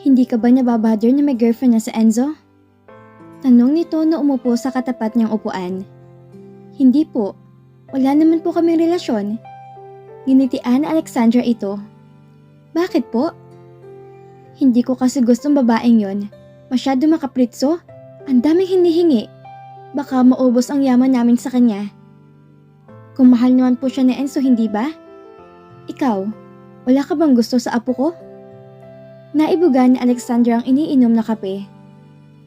Hindi ka ba nababother na may girlfriend na si Enzo? Tanong nito na umupo sa katapat niyang upuan. Hindi po. Wala naman po kaming relasyon. Ginitian ni Alexandra ito. Bakit po? Hindi ko kasi gustong babaeng yon. Masyado makapritso. Ang daming hinihingi. Baka maubos ang yaman namin sa kanya. Kung mahal naman po siya ni Enzo, hindi ba? Ikaw, wala ka bang gusto sa apo ko? Naibuga ni Alexandra ang iniinom na kape.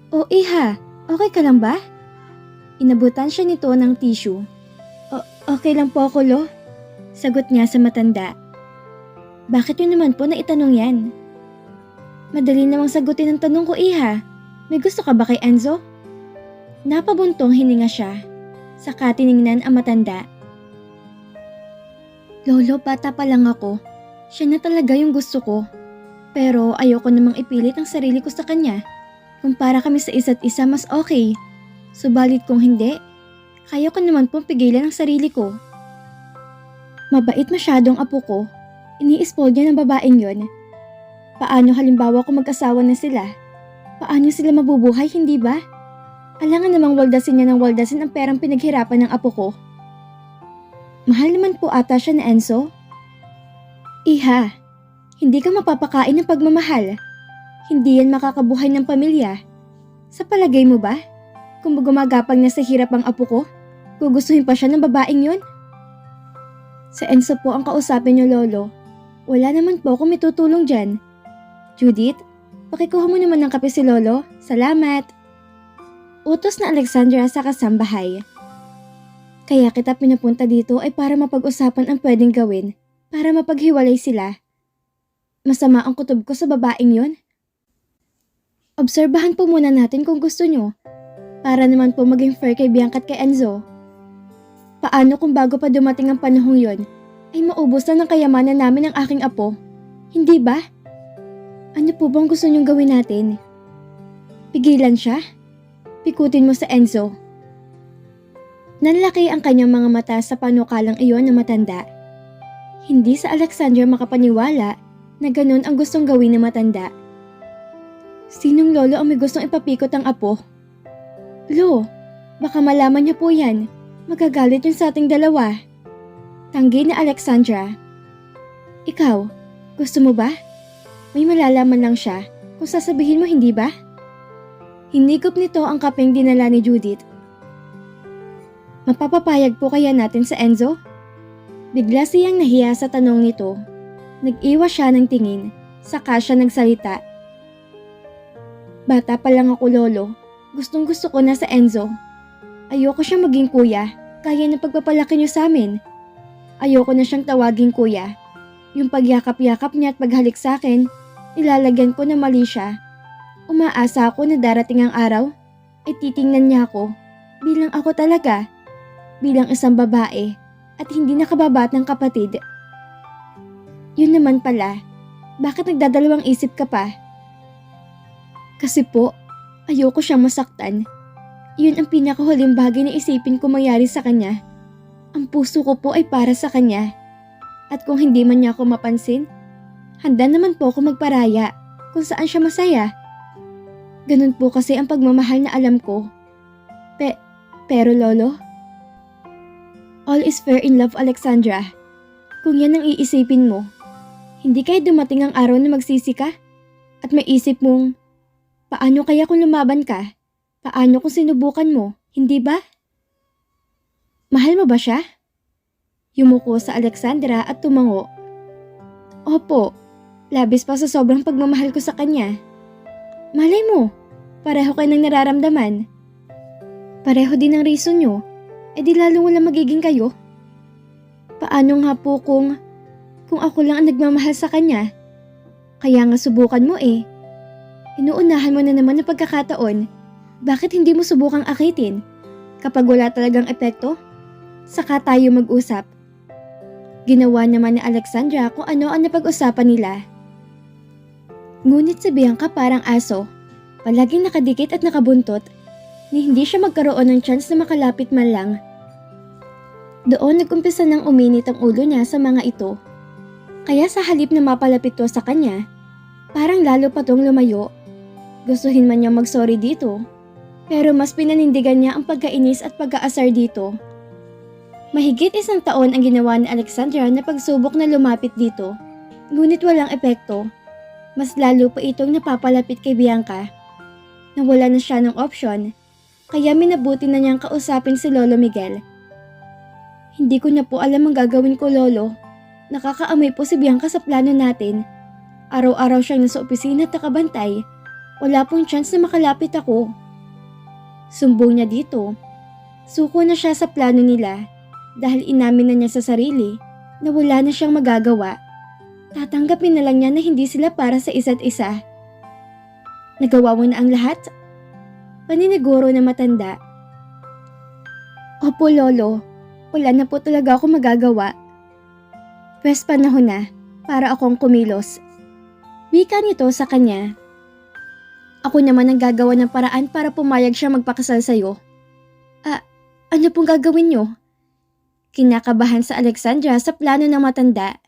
O iha, okay ka lang ba? Inabutan siya nito ng tissue. Okay lang po ako, Lo. Sagot niya sa matanda. Bakit yun naman po na itanong yan? Madali namang sagutin ang tanong ko, iha. May gusto ka ba kay Enzo? Napabuntong hininga siya. Saka tiningnan ang matanda. Lolo, bata pa lang ako. Siya na talaga yung gusto ko. Pero ayoko namang ipilit ang sarili ko sa kanya. Kung para kami sa isa't isa, mas okay. Subalit kung hindi, kaya ko naman pong pigilan ang sarili ko. Mabait masyadong apo ko. Ini-spoil niya ng babaeng yon. Paano halimbawa kung mag-asawa na sila? Paano sila mabubuhay, hindi ba? Alangan namang waldasin niya ng waldasin ang perang pinaghirapan ng apo ko. Mahal naman po ata siya na Enzo. Iha, hindi ka mapapakain ng pagmamahal. Hindi yan makakabuhay ng pamilya. Sa palagay mo ba? Kung gumagapang na sa hirap ang apo ko, gugustuhin pa siya ng babaeng yun? Sa Enzo po ang kausapin niyo, Lolo. Wala naman po akong may tutulong dyan. Judith, pakikuha mo naman ng kape si Lolo. Salamat. Utos na Alexandra sa kasambahay. Kaya kita pinapunta dito ay para mapag-usapan ang pwedeng gawin para mapaghiwalay sila. Masama ang kutob ko sa babaeng yon. Obserbahan po muna natin kung gusto nyo. Para naman po maging fair kay Bianca at kay Enzo. Paano kung bago pa dumating ang panahong yon ay maubos na ng kayamanan namin ang aking apo? Hindi ba? Ano po bang gusto nyong gawin natin? Pigilan siya? Pikutin mo sa Enzo. Nanlaki ang kanyang mga mata sa panukalang iyon na matanda. Hindi sa Alexandra makapaniwala na ganun ang gustong gawin ng matanda. Sinong lolo ang may gustong ipapikot ang apo? Lo, baka malaman niya po yan. Magagalit yun sa ating dalawa. Tanggi na Alexandra. Ikaw, gusto mo ba? May malalaman lang siya kung sasabihin mo, hindi ba? Hinigop nito ang kapeng dinala ni Judith. Mapapapayag po kaya natin sa Enzo? Bigla siyang nahiya sa tanong nito. Nag-iwas siya ng tingin, saka siya nagsalita. Bata pa lang ako, Lolo. Gustong gusto ko na sa Enzo. Ayoko siyang maging kuya, kaya ng pagpapalaki niyo sa amin. Ayoko na siyang tawaging kuya. Yung pagyakap-yakap niya at paghalik sa akin, nilalagyan ko na mali siya. Umaasa ako na darating ang araw, ay titingnan niya ako bilang ako talaga. Bilang isang babae at hindi nakababatang kapatid. Yun naman pala, bakit nagdadalawang isip ka pa? Kasi po, ayoko siyang masaktan. Yun ang pinakahuling bagay na isipin ko mangyari sa kanya. Ang puso ko po ay para sa kanya. At kung hindi man niya ako mapansin, handa naman po ako magparaya kung saan siya masaya. Ganun po kasi ang pagmamahal na alam ko. Pero Lolo, all is fair in love, Alexandra. Kung yan ang iisipin mo, hindi kaya dumating ang araw na magsisi ka? At maisip mong, paano kaya kung lumaban ka? Paano kung sinubukan mo? Hindi ba? Mahal mo ba siya? Yumuko sa Alexandra at tumango. Opo, labis pa sa sobrang pagmamahal ko sa kanya. Malay mo, pareho kayo ng nararamdaman. Pareho din ang reason nyo. Di lalong wala magiging kayo. Paano nga po kung ako lang ang nagmamahal sa kanya? Kaya nga subukan mo eh. Inuunahan mo na naman ang pagkakataon. Bakit hindi mo subukang akitin? Kapag wala talagang epekto, saka tayo mag-usap. Ginawa naman ni Alexandra kung ano ang napag-usapan nila. Ngunit si Bianca parang aso, palaging nakadikit at nakabuntot, ni hindi siya magkaroon ng chance na makalapit man lang. Doon nag-umpisa nang uminit ang ulo niya sa mga ito. Kaya sa halip na mapalapit to sa kanya, Parang lalo pa tong lumayo. Gustuhin man niya mag-sorry dito, pero mas pinanindigan niya ang pagkainis at pag-aasar dito. Mahigit 1 taon ang ginawa ni Alexandra na pagsubok na lumapit dito, ngunit walang epekto. Mas lalo pa itong napapalapit kay Bianca. Nawala na siya ng opsyon, kaya minabuti na niyang kausapin si Lolo Miguel. Hindi ko na po alam ang gagawin ko, Lolo. Nakakaamoy po si Bianca sa plano natin. Araw-araw siyang nasa opisina at nakabantay. Wala pong chance na makalapit ako. Sumbong niya dito. Suko na siya sa plano nila dahil inamin na niya sa sarili na wala na siyang magagawa. Tatanggapin na lang niya na hindi sila para sa isa't isa. Nagawa mo na ang lahat? Paniniguro na matanda. Opo, Lolo. Wala na po talaga ako magagawa. Pwes panahon na para akong kumilos. Wika nito sa kanya. Ako naman ang gagawa ng paraan para pumayag siya magpakasal sa'yo. Ano pong gagawin niyo? Kinakabahan sa Alexandra sa plano ng matanda.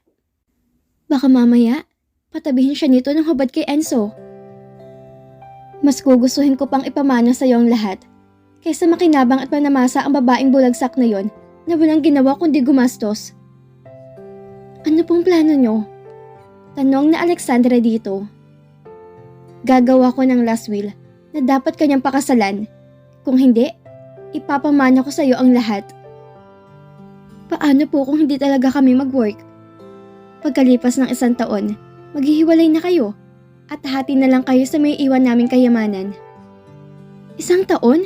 Baka mamaya, patabihin siya nito ng hubad kay Enzo. Mas gugustuhin ko pang ipamana sa'yo ang lahat, kaysa makinabang at manamasa ang babaeng bulagsak na yon na walang ginawa kundi gumastos. Ano pong plano niyo? Tanong na Alexandra dito. Gagawa ko ng last will na dapat kanyang pakasalan. Kung hindi, ipapamana ko sa iyo ang lahat. Paano po kung hindi talaga kami mag-work? Pagkalipas ng 1 taon, maghihiwalay na kayo at hati na lang kayo sa may iwan naming kayamanan. 1 taon?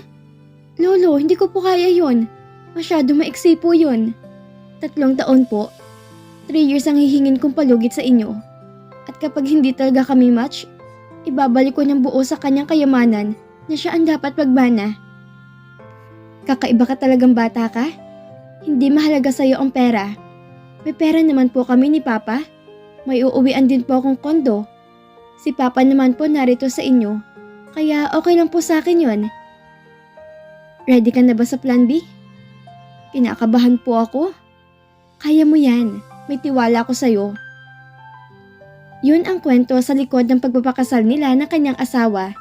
Lolo, hindi ko po kaya yon. Masyado maiksi po yon. 3 taon po. 3 years ang hihingin kong palugit sa inyo. At kapag hindi talaga kami match, ibabalik ko ng buo sa kanyang kayamanan na siya ang dapat magbana. Kakaiba ka talagang bata ka? Hindi mahalaga sa'yo ang pera. May pera naman po kami ni Papa. May uuwian din po akong kondo. Si Papa naman po narito sa inyo. Kaya okay lang po sa akin yon. Ready ka na ba sa plan B? Kinakabahan po ako. Kaya mo yan. May tiwala ko sa'yo. Yun ang kwento sa likod ng pagpapakasal nila ng kanyang asawa.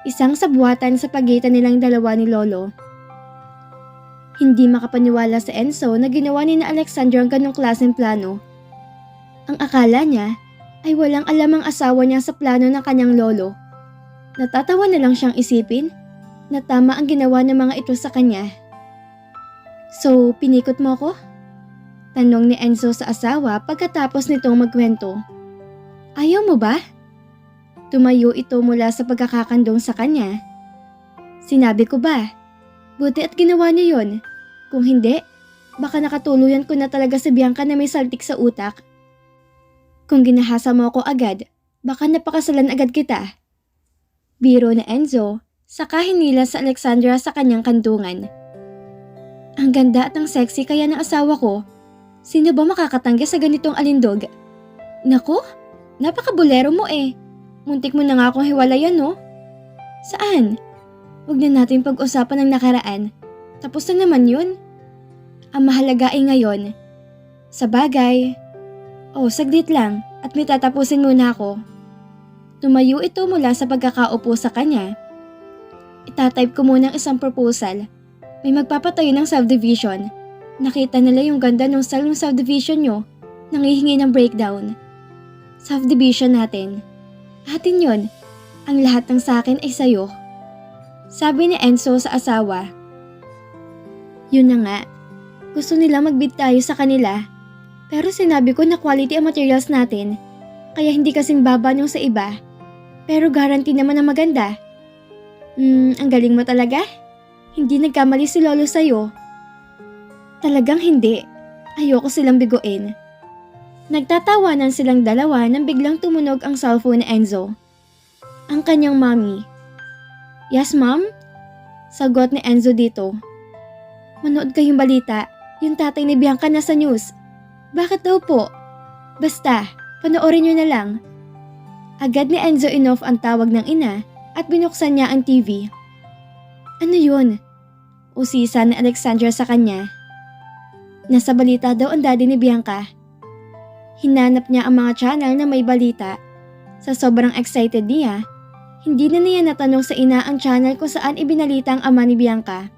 Isang sabuatan sa pagitan nilang dalawa ni Lolo. Hindi makapaniwala sa Enzo na ginawa ni na Alexandra ang ganong klaseng plano. Ang akala niya ay walang alam ang asawa niya sa plano ng kanyang lolo. Natatawa na lang siyang isipin na tama ang ginawa ng mga ito sa kanya. So, pinikot mo ko? Tanong ni Enzo sa asawa pagkatapos nitong magkwento. Ayaw mo ba? Tumayo ito mula sa pagkakakandong sa kanya. Sinabi ko ba? Buti at ginawa niya yon. Kung hindi, baka nakatuluyan ko na talaga si Bianca na may saltik sa utak. Kung ginahasa mo ako agad, baka napakasalan agad kita. Biro na Enzo, saka hinila sa Alexandra sa kanyang kandungan. Ang ganda at ang sexy kaya ng asawa ko. Sino ba makakatanggi sa ganitong alindog? Naku, napakabulero mo eh. Muntik mo na nga akong hiwalayan, no? Saan? Huwag na natin pag-usapan ng nakaraan. Tapos na naman yun. Ang mahalaga ay ngayon. Sa bagay. Saglit lang at may tatapusin muna ako. Tumayo ito mula sa pagkakaupo sa kanya. Itatype ko muna ang isang proposal. May magpapatayo ng subdivision. Nakita nila yung ganda ng style ng subdivision nyo. Nangihingi ng breakdown. Subdivision natin. Atin yon. Ang lahat ng sakin ay sayo. Sabi ni Enzo sa asawa. Yun na nga. Gusto nila magbid tayo sa kanila. Pero sinabi ko na quality ang materials natin. Kaya hindi kasing baba nung sa iba. Pero guarantee naman na maganda. Ang galing mo talaga. Hindi nagkamali si Lolo sa'yo. Talagang hindi. Ayoko silang biguin. Nagtatawanan silang dalawa nang biglang tumunog ang cellphone ni Enzo. Ang kanyang mommy. Yes, ma'am? Sagot ni Enzo dito. Manood kayong balita. Yung tatay ni Bianca nasa news. Bakit daw po? Basta, panoorin nyo na lang. Agad ni Enzo inoff ang tawag ng ina at binuksan niya ang TV. Ano yun? Usisa ni Alexandra sa kanya. Nasa balita daw ang daddy ni Bianca. Hinanap niya ang mga channel na may balita. Sa sobrang excited niya, hindi na niya natanong sa ina ang channel kung saan ibinalita ang ama ni Bianca.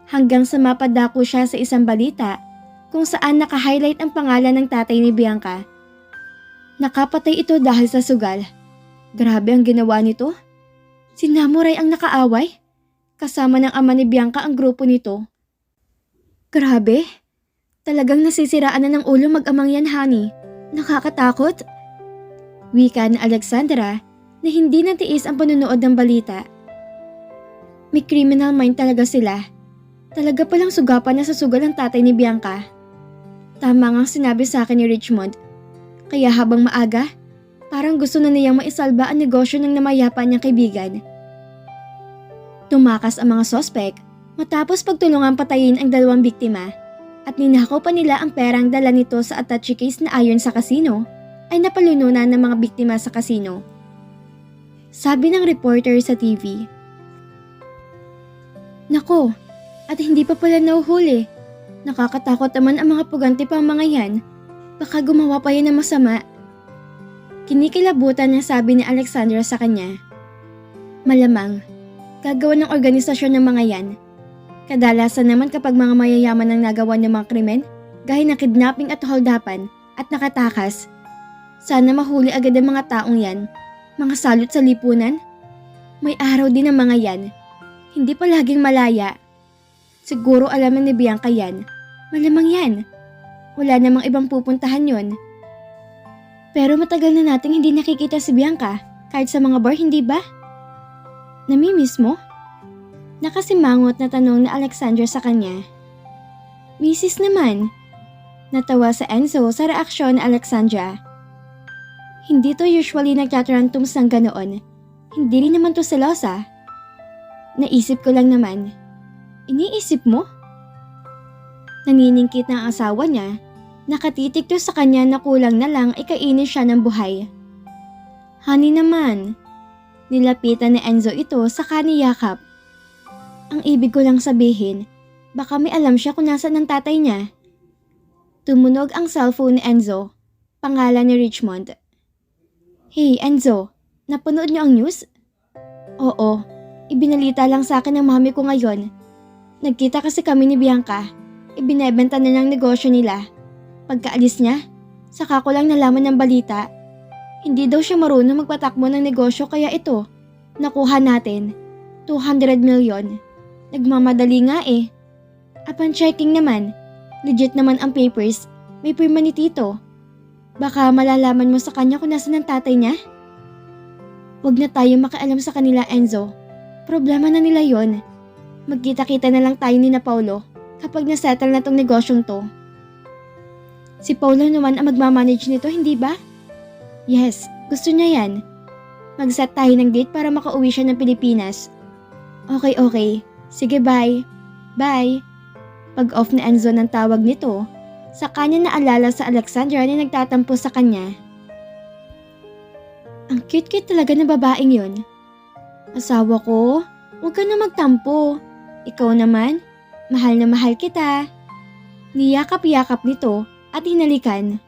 Hanggang sa mapadako siya sa isang balita kung saan naka-highlight ang pangalan ng tatay ni Bianca. Nakapatay ito dahil sa sugal. Grabe ang ginawa nito. Si Namuray ang nakaaway. Kasama ng ama ni Bianca ang grupo nito. Grabe. Talagang nasisiraan na ng ulo mag-amang yan, honey. Nakakatakot. Wika ni Alexandra na hindi natiis ang panunood ng balita. May criminal mind talaga sila. Talaga palang sugapan na sa sugal ang tatay ni Bianca. Tama ngang sinabi sa akin ni Richmond. Kaya habang maaga, parang gusto na niyang maisalba ang negosyo ng namayapa niyang kaibigan. Tumakas ang mga sospek matapos pagtulungan patayin ang dalawang biktima at ninakaw pa nila ang perang dala nito sa attache case na ayon sa kasino ay napalununan ng mga biktima sa kasino. Sabi ng reporter sa TV. Nako, at hindi pa pala nahuhuli. Nakakatakot naman ang mga puganti pang mga yan. Baka gumawa pa yan ng masama. Kinikilabutan na sabi ni Alexandra sa kanya. Malamang, gagawa ng organisasyon ng mga yan. Kadalasan naman kapag mga mayayaman ang nagawa ng mga krimen, gaya ng kidnapping at holdapan at nakatakas. Sana mahuli agad ang mga taong yan. Mga salot sa lipunan. May araw din ang mga yan. Hindi pa laging malaya. Siguro alam ni Bianca yan. Malamang yan. Wala namang ibang pupuntahan yon. Pero matagal na nating hindi nakikita si Bianca kahit sa mga bar, hindi ba? Namimiss mo? Nakasimangot na tanong na Alexandra sa kanya. Misis naman. Natawa sa Enzo sa reaksyon ni Alexandra. Hindi to usually nagtatarantums ng ganoon. Hindi rin naman to selosa. Naisip ko lang naman. Iniisip mo? Naniningkit na ang asawa niya. Nakatitig to sa kanya na kulang na lang ikainin siya ng buhay. Honey naman. Nilapitan ni Enzo ito sa kaniyakap. Ang ibig ko lang sabihin, baka may alam siya kung nasaan ang tatay niya. Tumunog ang cellphone ni Enzo. Pangalan ni Richmond. Hey Enzo, napanood niyo ang news? Oo, ibinalita lang sa akin ng mami ko ngayon. Nagkita kasi kami ni Bianca. Ibinebenta na ng negosyo nila. Pagkaalis niya, saka ko lang nalaman ng balita. Hindi daw siya marunong magpatakbo ng negosyo kaya ito, nakuha natin. 200 million. Nagmamadali nga eh. Upon checking naman, legit naman ang papers. May pirma ni Tito. Baka malalaman mo sa kanya kung nasaan ang tatay niya? Huwag na tayo makialam sa kanila, Enzo. Problema na nila yon. Magkita-kita na lang tayo ni na Paulo kapag nasettle na tong negosyong to. Si Paulo naman ang magmamanage nito, hindi ba? Yes, gusto niya yan. Mag-set tayo ng date para makauwi siya ng Pilipinas. Okay. Sige, bye. Bye. Pag-off na Enzo ng tawag nito, sa kanya naalala sa Alexandra na nagtatampo sa kanya. Ang cute-cute talaga ng babaeng yun. Asawa ko, huwag ka na magtampo. Ikaw naman, mahal na mahal kita. Niyakap-yakap nito at hinalikan.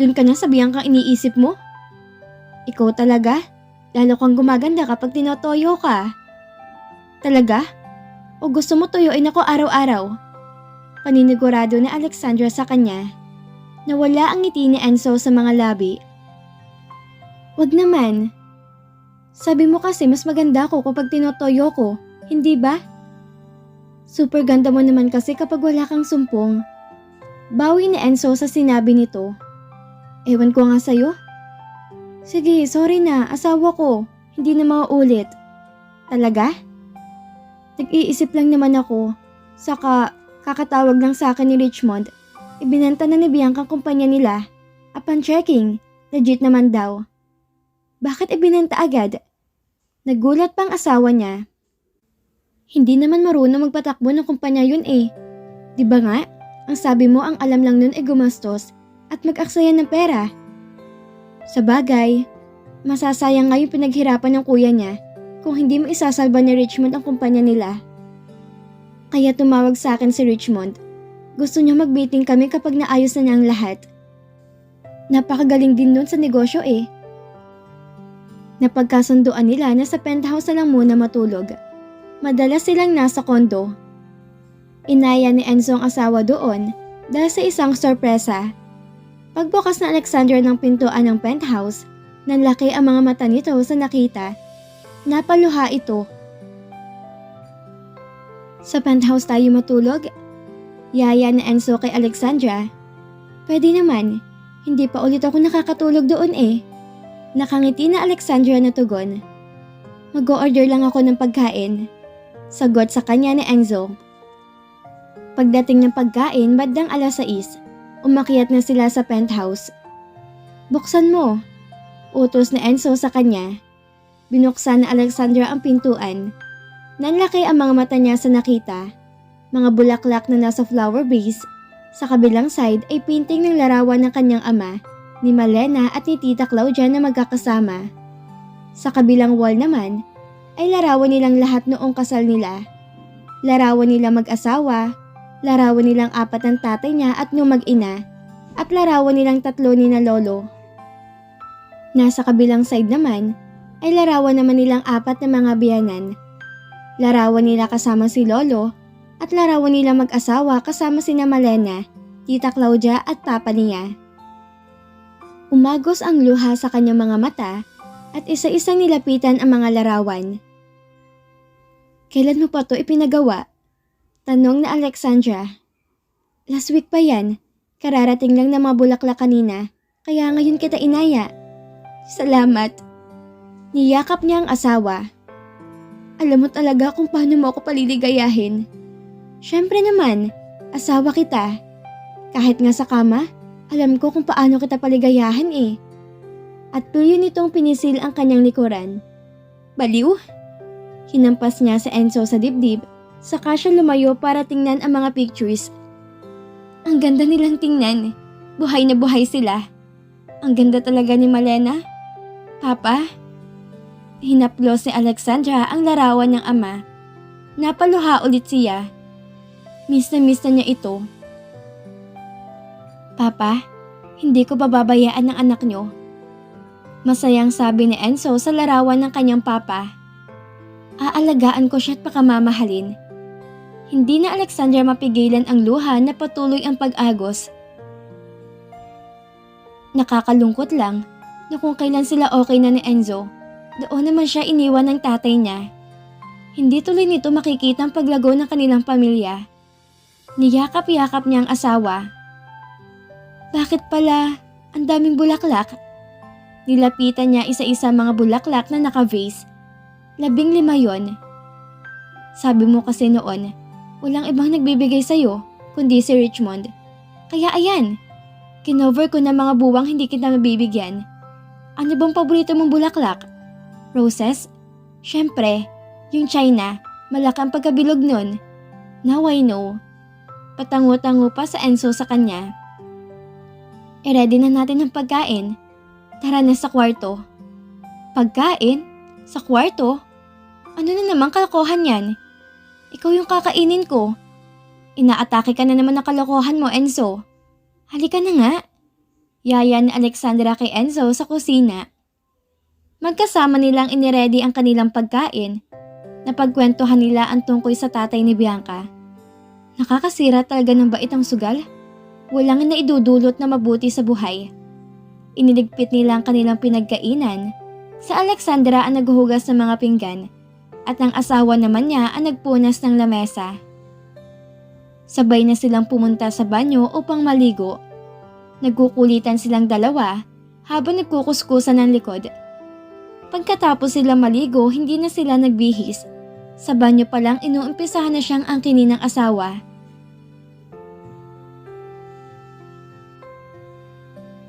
Doon ka na sa Bianca iniisip mo? Ikaw talaga? Lalo kang gumaganda kapag tinotoyo ka. Talaga? O gusto mo tuyuin ako araw-araw? Paninigurado na Alexandra sa kanya. Nawala ang ngiti ni Enzo sa mga labi. Wag naman. Sabi mo kasi mas maganda ako kapag tinotoyo ko, hindi ba? Super ganda mo naman kasi kapag wala kang sumpong. Bawi ni Enzo sa sinabi nito. Ewan ko nga sa'yo. Sige, sorry na, asawa ko. Hindi na mauulit. Talaga? Nag-iisip lang naman ako. Saka, kakatawag lang sa akin ni Richmond. Ibinenta na ni Bianca ang kumpanya nila. Upon checking, legit naman daw. Bakit ibinenta agad? Nagulat pang asawa niya. Hindi naman marunong magpatakbo ng kumpanya yun eh. Di ba nga? Ang sabi mo ang alam lang nun ay gumastos at mag-aksaya ng pera. Sa bagay, masasayang nga yung pinaghirapan ng kuya niya kung hindi mo isasalba ni Richmond ang kumpanya nila. Kaya tumawag sa akin si Richmond. Gusto niya mag-meeting kami kapag naayos na niya ang lahat. Napakagaling din nun sa negosyo eh. Napagkasunduan nila na sa penthouse na lang muna matulog. Madalas silang nasa kondo. Inaya ni Enzo ang asawa doon dahil sa isang sorpresa. Pagbukas na Alexandra ng pintuan ng penthouse, nanlaki ang mga mata nito sa nakita. Napaluha ito. Sa penthouse tayo matulog? Yaya ni Enzo kay Alexandra. Pwede naman, hindi pa ulit ako nakakatulog doon eh. Nakangiti na Alexandra na tugon. Mag-o-order lang ako ng pagkain. Sagot sa kanya ni Enzo. Pagdating ng pagkain, bandang 6:00, umakyat na sila sa penthouse. Buksan mo, utos ni Enzo sa kanya. Binuksan ni Alexandra ang pintuan. Nanlaki ang mga mata niya sa nakita. Mga bulaklak na nasa flower vase. Sa kabilang side ay painting ng larawan ng kanyang ama, ni Malena at ni Tita Claudia na magkakasama. Sa kabilang wall naman ay larawan nilang lahat noong kasal nila. Larawan nila mag-asawa, larawan nilang 4 ng tatay niya at nung mag-ina, at larawan nilang 3 ni na lolo. Nasa kabilang side naman ay larawan naman nilang 4 na mga biyanan. Larawan nila kasama si lolo at larawan nila mag-asawa kasama sina Malena, Tita Claudia at papa niya. Umagos ang luha sa kanyang mga mata at isa-isang nilapitan ang mga larawan. Kailan mo pa to ipinagawa? Tanong na Alexandra. Last week pa yan. Kararating lang ng mga bulaklak kanina, kaya ngayon kita inaya. Salamat. Niyakap niya ang asawa. Alam mo talaga kung paano mo ako paliligayahin. Siyempre naman, asawa kita. Kahit nga sa kama, alam ko kung paano kita paligayahan eh. At tuloy nitong pinisil ang kanyang likuran. Baliw? Hinampas niya si Enzo sa dibdib, saka siya lumayo para tingnan ang mga pictures. Ang ganda nilang tingnan. Buhay na buhay sila. Ang ganda talaga ni Malena. Papa? Hinaplos ni Alexandra ang larawan ng ama. Napaluha ulit siya. Miss na niya ito. Papa, hindi ko bababayaan ng anak nyo. Masayang sabi ni Enzo sa larawan ng kanyang papa. Aalagaan ko siya at pakamamahalin. Hindi na Alexandra mapigilan ang luha na patuloy ang pag-agos. Nakakalungkot lang na kung kailan sila okay na ni Enzo, doon naman siya iniwan ng tatay niya. Hindi tuloy nito makikita ang paglago ng kanilang pamilya. Niyakap-yakap niya ang asawa. Bakit pala ang daming bulaklak? Nilapitan niya isa-isa mga bulaklak na naka-vase. 15 yon. Sabi mo kasi noon, walang ibang nagbibigay sa'yo, kundi si Richmond. Kaya ayan, kinover ko na mga buwang hindi kita mabibigyan. Ano bang paborito mong bulaklak? Roses? Siyempre, yung China, malaki ang pagkabilog nun. Now I know. Patango-tango pa sa Enzo sa kanya. I-ready na natin ang pagkain. Tara na sa kwarto. Pagkain? Sa kwarto? Ano na naman kalokohan yan? Ikaw yung kakainin ko. Inaatake ka na naman ng kalokohan mo, Enzo. Halika na nga. Yaya ni Alexandra kay Enzo sa kusina. Magkasama nilang iniready ang kanilang pagkain. Napagkwentuhan nila ang tungkol sa tatay ni Bianca. Nakakasira talaga ng bait ang sugal. Walang naidudulot na mabuti sa buhay. Iniligpit nila ang kanilang pinagkainan. Sa Alexandra ang naghuhugas ng mga pinggan at ang asawa naman niya ang nagpunas ng lamesa. Sabay na silang pumunta sa banyo upang maligo. Nagkukulitan silang dalawa habang nagkukuskusan ng likod. Pagkatapos silang maligo, hindi na sila nagbihis. Sa banyo pa lang inuumpisahan na siyang angkinin ng asawa.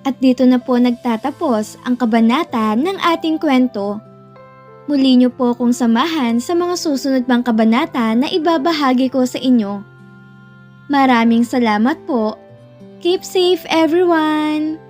At dito na po nagtatapos ang kabanata ng ating kwento. Muli niyo po akong samahan sa mga susunod pang kabanata na ibabahagi ko sa inyo. Maraming salamat po. Keep safe everyone!